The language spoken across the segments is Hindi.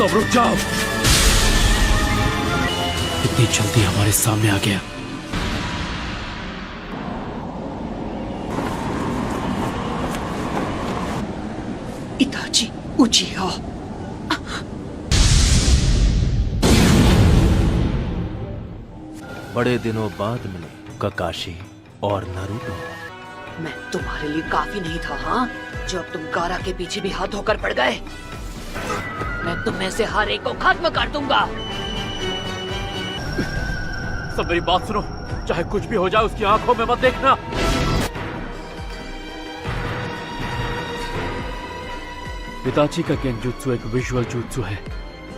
सब रुक जाओ। इतनी जल्दी हमारे सामने आ गया। इताची उचिया। बड़े दिनों बाद मिले काकाशी और नारुतो। मैं तुम्हारे लिए काफी नहीं था, हाँ? जब तुम गारा के पीछे भी हाथ धोकर पड़ गए, मैं तुम्हें से हर एक को खत्म कर दूंगा। सब मेरी बात सुनो, चाहे कुछ भी हो जाए उसकी आंखों में मत देखना। इताची का गेंजुत्सु एक विजुअल जुत्सु है।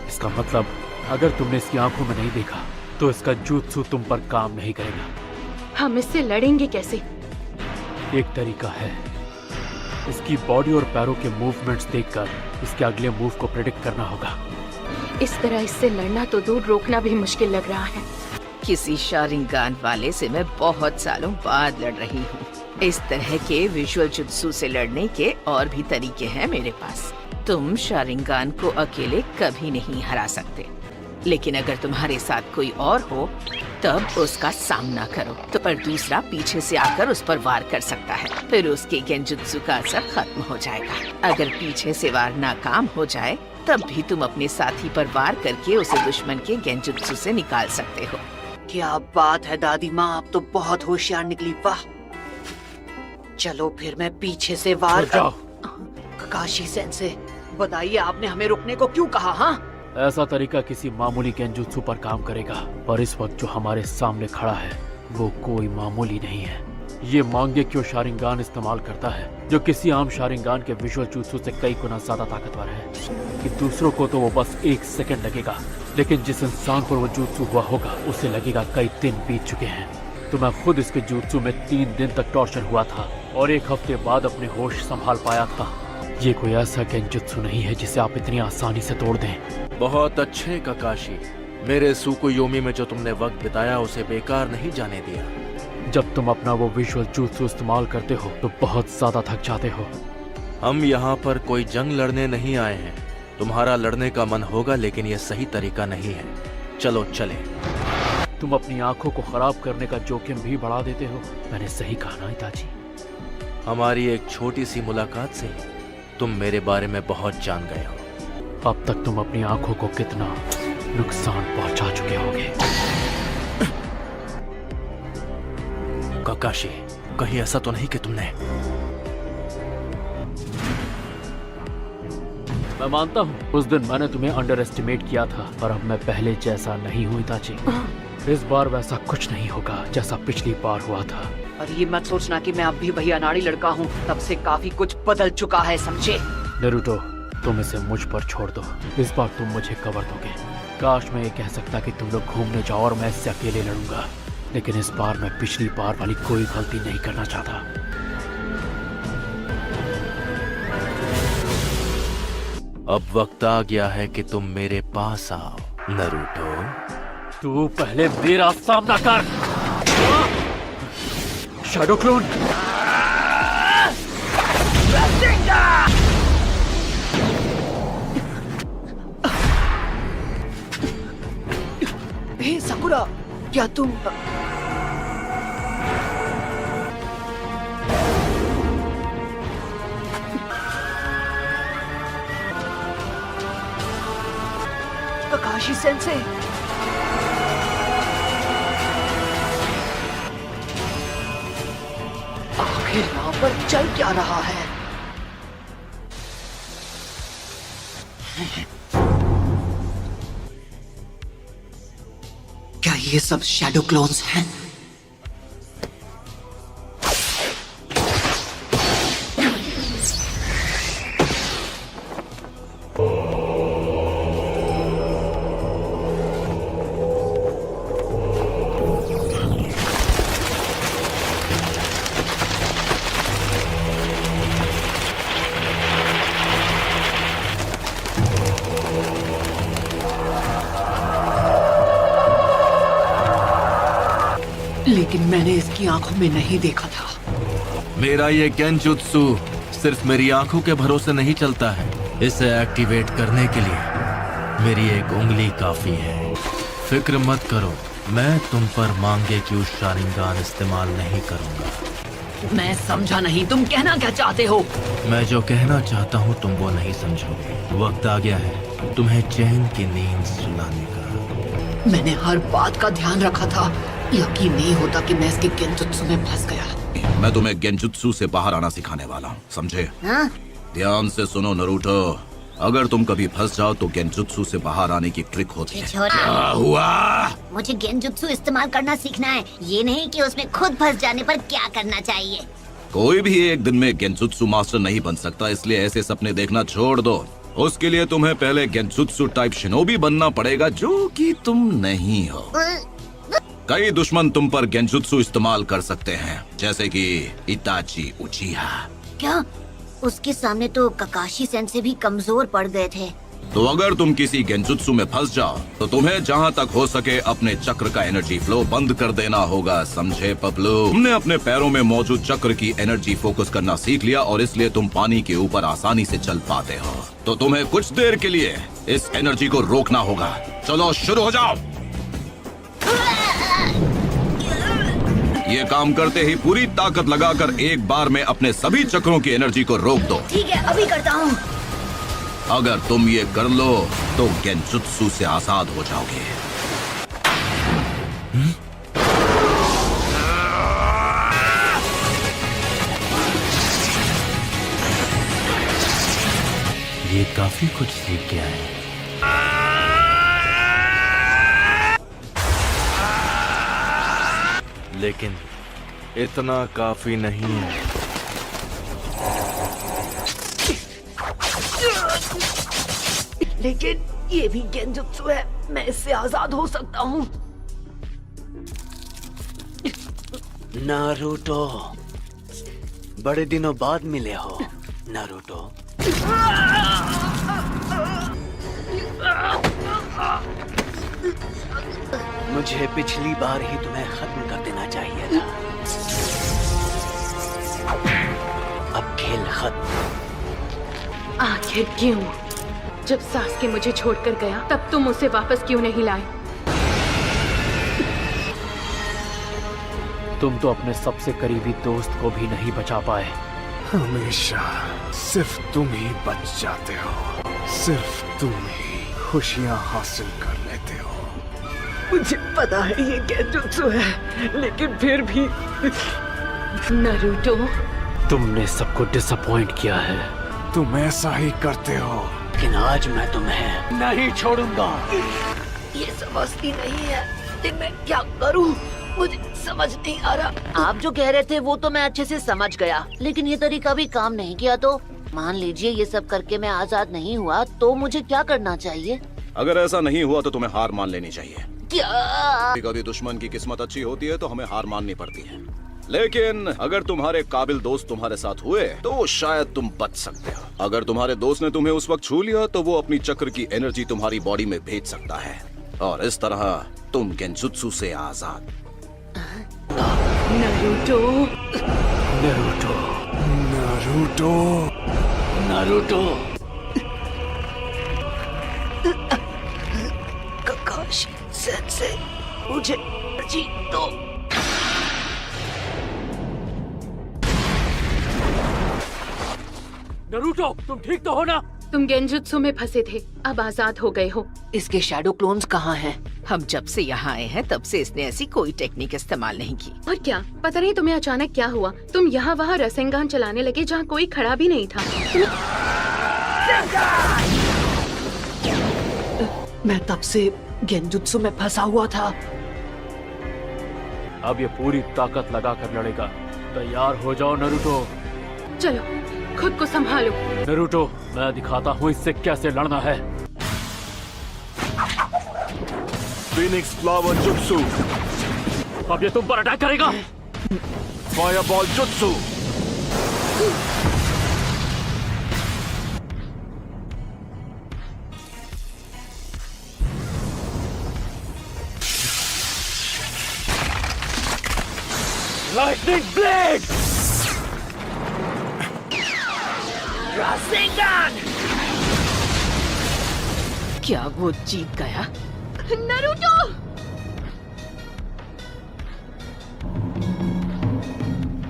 इसका मतलब अगर तुमने इसकी आंखों में नहीं देखा तो इसका जुत्सु तुम पर काम नहीं करेगा। हम इससे लड़ेंगे कैसे? एक तरीका है, इसकी बॉडी और पैरों के मूवमेंट्स देखकर इसके अगले मूव को प्रेडिक्ट करना होगा। इस तरह इससे लड़ना तो दूर, रोकना भी मुश्किल लग रहा है। किसी शारिंगान वाले से मैं बहुत सालों बाद लड़ रही हूँ। इस तरह के विजुअल जुत्सु से लड़ने के और भी तरीके हैं मेरे पास। तुम शारिंगान को अकेले कभी नहीं हरा सकते, लेकिन अगर तुम्हारे साथ कोई और हो तब उसका सामना करो। तो पर दूसरा पीछे से आकर उस पर वार कर सकता है, फिर उसके गेंजुत्सु का असर खत्म हो जाएगा। अगर पीछे से वार नाकाम हो जाए तब भी तुम अपने साथी पर वार करके उसे दुश्मन के गेंजुत्सु से निकाल सकते हो। क्या बात है दादी माँ, आप तो बहुत होशियार निकली। वाह, चलो फिर मैं पीछे से वार जाओ। काकाशी सेंसे, बताइए आपने हमें रुकने को क्यों कहा? हाँ, ऐसा तरीका किसी मामूली गेंजुत्सु पर काम करेगा, पर इस वक्त जो हमारे सामने खड़ा है वो कोई मामूली नहीं है। ये मांगेक्यो शारिंगान इस्तेमाल करता है, जो किसी आम शारिंगान के विजुअल जुत्सु से कई गुना ज्यादा ताकतवर है। कि दूसरों को तो वो बस 1 सेकंड लगेगा, लेकिन जिस इंसान पर वो जुत्सु हुआ होगा उसे लगेगा कई दिन बीत चुके हैं। तो मैं खुद इसके जुत्सु में 3 दिन तक टॉर्चर हुआ था और 1 हफ्ते बाद अपने होश संभाल पाया था। ये कोई ऐसा गेंजुत्सु नहीं है जिसे आप इतनी आसानी से तोड़ दें। बहुत अच्छे काकाशी, मेरे सुकुयोमी में जो तुमने वक्त बिताया उसे बेकार नहीं जाने दिया। जब तुम अपना वो विजुअल जुत्सु इस्तेमाल करते हो तो बहुत ज्यादा थक जाते हो। हम यहाँ पर कोई जंग लड़ने नहीं आए हैं। तुम्हारा लड़ने का मन होगा, लेकिन ये सही तरीका नहीं है। चलो चले। तुम अपनी आंखों को खराब करने का जोखिम भी बढ़ा देते हो। मैंने सही कहा ना इताची? हमारी एक छोटी सी मुलाकात से तुम मेरे बारे में बहुत जान गए हो। अब तक तुम अपनी आंखों को कितना नुकसान पहुंचा चुके होगे। काकाशी, कहीं ऐसा तो नहीं कि तुमने... मैं मानता हूँ उस दिन मैंने तुम्हें अंडर एस्टिमेट किया था, पर अब मैं पहले जैसा नहीं हूँ इताची। इस बार वैसा कुछ नहीं होगा जैसा पिछली बार हुआ था। और ये मत सोचना कि मैं अब भी वही अनाड़ी लड़का हूँ। तब से काफी कुछ बदल चुका है, समझे? नारुतो, तुम इसे मुझ पर छोड़ दो। इस बार तुम मुझे कवर दोगे। काश मैं ये कह सकता कि तुम लोग घूमने जाओ और मैं इससे अकेले लड़ूंगा, लेकिन इस बार मैं पिछली बार वाली कोई गलती नहीं करना चाहता। अब वक्त आ गया है कि तुम मेरे पास आओ नारुतो। तू पहले मेरा सामना कर। Shadow clone. हे साकुरा, क्या तुम... काकाशी सेंसे, आखिर यहाँ पर चल क्या रहा है? क्या ये सब शैडो क्लोन्स हैं? लेकिन मैंने इसकी आंखों में नहीं देखा था। मेरा ये गेंजुत्सु सिर्फ मेरी आंखों के भरोसे नहीं चलता है। इसे एक्टिवेट करने के लिए मेरी एक उंगली काफी है। फिक्र मत करो, मैं तुम पर मांगे क्यों शारिंगान इस्तेमाल नहीं करूंगा। मैं समझा नहीं, तुम कहना क्या चाहते हो? मैं जो कहना चाहता हूँ तुम वो नहीं समझोगे। वक्त आ गया है तुम्हें चैन की नींद सुलाने का। मैंने हर बात का ध्यान रखा था। यकीन नहीं होता कि मैं इसके गेंजुत्सु में फंस गया। मैं तुम्हें गेंजुत्सु से बाहर आना सिखाने वाला हूँ, समझे? हाँ? ध्यान से सुनो नरूटो, अगर तुम कभी फंस जाओ तो गेंजुत्सु से बाहर आने की ट्रिक होती है। छोटा, क्या हुआ? मुझे गेंजुत्सु इस्तेमाल करना सीखना है, ये नहीं कि उसमें खुद फंस जाने पर क्या करना चाहिए। कोई भी एक दिन में गेंजुत्सु मास्टर नहीं बन सकता, इसलिए ऐसे सपने देखना छोड़ दो। उसके लिए तुम्हें पहले गेंजुत्सु टाइप शिनोबी बनना पड़ेगा, जो कि तुम नहीं हो। कई दुश्मन तुम पर गेंजुत्सु इस्तेमाल कर सकते हैं, जैसे कि इताची उचिहा। क्या? उसके सामने तो ककाशी सेंसे भी कमजोर पड़ गए थे। तो अगर तुम किसी गेंजुत्सु में फंस जाओ तो तुम्हें जहाँ तक हो सके अपने चक्र का एनर्जी फ्लो बंद कर देना होगा, समझे पपलू? तुमने अपने पैरों में मौजूद चक्र की एनर्जी फोकस करना सीख लिया और इसलिए तुम पानी के ऊपर आसानी से चल पाते हो। तो तुम्हें कुछ देर के लिए इस एनर्जी को रोकना होगा। चलो शुरू हो जाओ। ये काम करते ही पूरी ताकत लगाकर एक बार में अपने सभी चक्रों की एनर्जी को रोक दो। ठीक है, अभी करता हूँ। अगर तुम ये कर लो तो गेंजुत्सु से आजाद हो जाओगे। ये काफी कुछ सीख गया है। लेकिन इतना काफी नहीं है। लेकिन ये भी गेंजुत्सु है, मैं इससे आजाद हो सकता हूँ। नारुतो, बड़े दिनों बाद मिले हो नारुतो। मुझे पिछली बार ही तुम्हें खत्म कर देना चाहिए था। अब खेल खत्म। आखिर क्यों? जब सासके मुझे छोड़कर गया तब तुम उसे वापस क्यों नहीं लाए? तुम तो अपने सबसे करीबी दोस्त को भी नहीं बचा पाए। हमेशा सिर्फ तुम ही बच जाते हो, सिर्फ तुम ही खुशियां हासिल कर लेते हो। मुझे पता है ये गेंजुत्सु है, लेकिन फिर भी नारुतो, तुमने सबको डिसअपॉइंट किया है। तुम ऐसा ही करते हो। लेकिन आज मैं तुम्हें नहीं छोड़ूंगा। ये समझती नहीं है कि मैं क्या करूं, मुझे समझ नहीं आ रहा। आप जो कह रहे थे वो तो मैं अच्छे से समझ गया, लेकिन ये तरीका भी काम नहीं किया तो मान लीजिए ये सब करके मैं आजाद नहीं हुआ तो मुझे क्या करना चाहिए? अगर ऐसा नहीं हुआ तो तुम्हें हार मान लेनी चाहिए। क्या? कभी दुश्मन की किस्मत अच्छी होती है तो हमें हार माननी पड़ती है, लेकिन अगर तुम्हारे काबिल दोस्त तुम्हारे साथ हुए तो शायद तुम बच सकते हो। अगर तुम्हारे दोस्त ने तुम्हें उस वक्त छू लिया तो वो अपनी चक्र की एनर्जी तुम्हारी बॉडी में भेज सकता है और इस तरह तुम गेंजुत्सु से आजाद। Naruto, Naruto, Naruto, Naruto, ककाशी sense, मुझे जी दो। नारुतो, तुम ठीक तो हो ना? तुम गेंजुत्सु में फंसे थे, अब आजाद हो गए हो। इसके शैडो क्लोन्स कहाँ हैं? हम जब से यहाँ आए हैं तब से इसने ऐसी कोई टेक्निक इस्तेमाल नहीं की। और क्या पता नहीं तुम्हें अचानक क्या हुआ, तुम यहाँ वहाँ रसेंगान चलाने लगे जहाँ कोई खड़ा भी नहीं था। मैं तब से गेंजुत्सु में फंसा हुआ था। अब ये पूरी ताकत लगाकर लड़ेगा। तैयार हो जाओ नारुतो। चलो खुद को संभालो। नारुतो, मैं दिखाता हूँ इससे कैसे लड़ना है। फिनिक्स फ्लावर जुत्सु, अब ये तुम पर अटैक करेगा। फायरबॉल जुत्सु, लाइटनिंग ब्लेड, क्या वो जीत गया? नारुतो!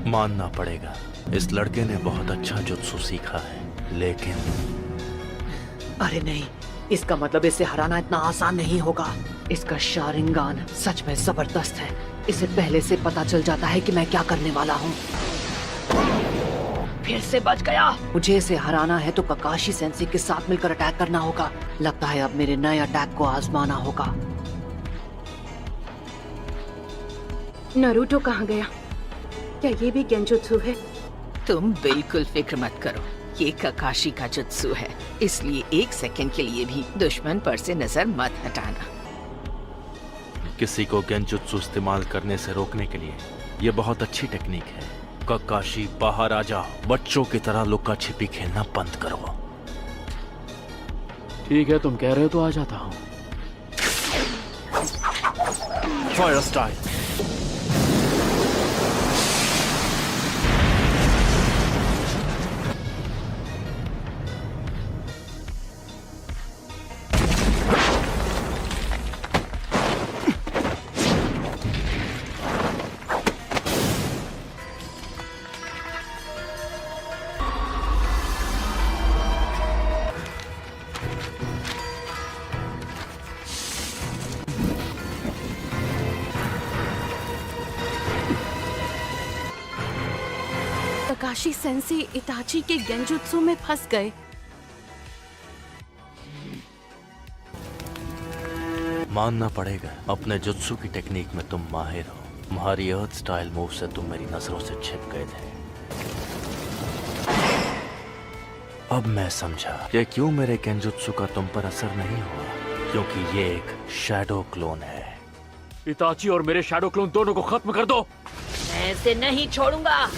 मानना पड़ेगा, इस लड़के ने बहुत अच्छा जुत्सु सीखा है, लेकिन अरे नहीं, इसका मतलब इसे हराना इतना आसान नहीं होगा। इसका शारिंगान सच में जबरदस्त है। इसे पहले से पता चल जाता है कि मैं क्या करने वाला हूँ। फिर से बच गया। मुझे इसे हराना है तो ककाशी सेंसे के साथ मिलकर अटैक करना होगा। लगता है अब मेरे नए अटैक को आजमाना होगा। नारुतो कहाँ गया? क्या ये भी गेंजुत्सु है? तुम बिल्कुल फिक्र मत करो, ये ककाशी का जुत्सु है, इसलिए 1 सेकंड के लिए भी दुश्मन पर से नजर मत हटाना। किसी को गेंजुत्सु इस्तेमाल करने से रोकने के लिए ये बहुत अच्छी टेक्निक है। ककाशी, बाहर आ जाओ। बच्चों की तरह लुका छिपी खेलना बंद करो। ठीक है, तुम कह रहे हो तो आ जाता हूँ। Fire style. Kakashi sensei Itachi के गेंजुत्सु में फंस गए। मानना पड़ेगा, अपने जुत्सु की टेक्निक में तुम माहिर हो। तुम्हारी अर्थ स्टाइल मूव से तुम मेरी नजरों से छिप गए थे। अब मैं समझा कि क्यों मेरे गेंजुत्सु का तुम पर असर नहीं हुआ, क्योंकि ये एक शैडो क्लोन है। इताची और मेरे शैडो क्लोन दोनों को खत्म कर दो। मैं इसे नहीं छोड़ूंगा।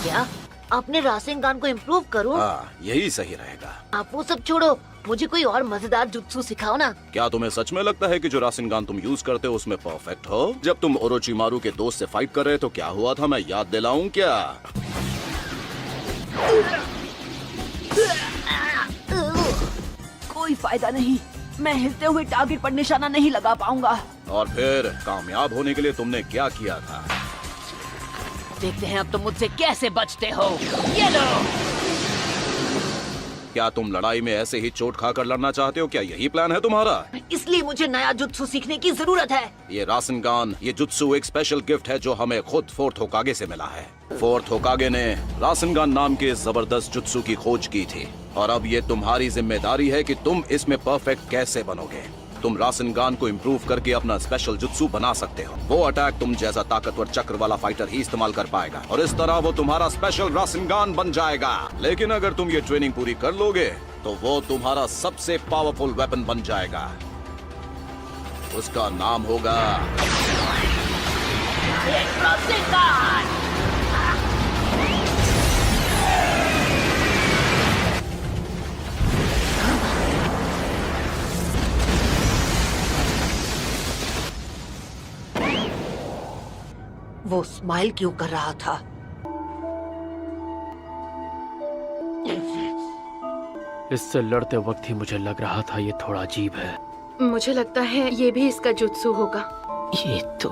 क्या अपने रासेंगान को इम्प्रूव करूं? यही सही रहेगा। आप वो सब छोड़ो, मुझे कोई और मजेदार जुत्सु सिखाओ ना। क्या तुम्हें सच में लगता है कि जो रासेंगान तुम यूज करते हो उसमें परफेक्ट हो? जब तुम ओरोचिमारू के दोस्त से फाइट कर रहे तो क्या हुआ था, मैं याद दिलाऊं क्या? कोई फायदा नहीं, मैं हिलते हुए टारगेट पर निशाना नहीं लगा पाऊंगा। और फिर कामयाब होने के लिए तुमने क्या किया था? देखते हैं अब तुम मुझसे कैसे बचते हो। ये लो। क्या तुम लड़ाई में ऐसे ही चोट खाकर लड़ना चाहते हो? क्या यही प्लान है तुम्हारा? इसलिए मुझे नया जुत्सु सीखने की जरूरत है। ये रासेंगान, ये जुत्सु एक स्पेशल गिफ्ट है जो हमें खुद फोर्थ होकागे से मिला है। फोर्थ होकागे ने रासेंगान नाम के जबरदस्त जुत्सु की खोज की थी, और अब ये तुम्हारी जिम्मेदारी है कि तुम इसमें परफेक्ट कैसे बनोगे। तुम रासेंगान को इम्प्रूव करके अपना स्पेशल जुत्सु बना सकते हो। वो अटैक तुम जैसा ताकतवर चक्र वाला फाइटर ही इस्तेमाल कर पाएगा, और इस तरह वो तुम्हारा स्पेशल रासेंगान बन जाएगा। लेकिन अगर तुम ये ट्रेनिंग पूरी कर लोगे तो वो तुम्हारा सबसे पावरफुल वेपन बन जाएगा। उसका नाम होगा वो स्माइल क्यों कर रहा था? इससे लड़ते वक्त ही मुझे लग रहा था ये थोड़ा अजीब है। मुझे लगता है ये भी इसका जुत्सु होगा। ये तो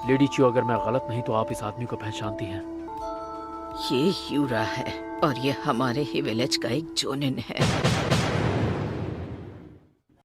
लेडी चियो, अगर मैं गलत नहीं तो आप इस आदमी को पहचानती हैं। ये यूरा है और ये हमारे ही विलेज का एक जोनिन है।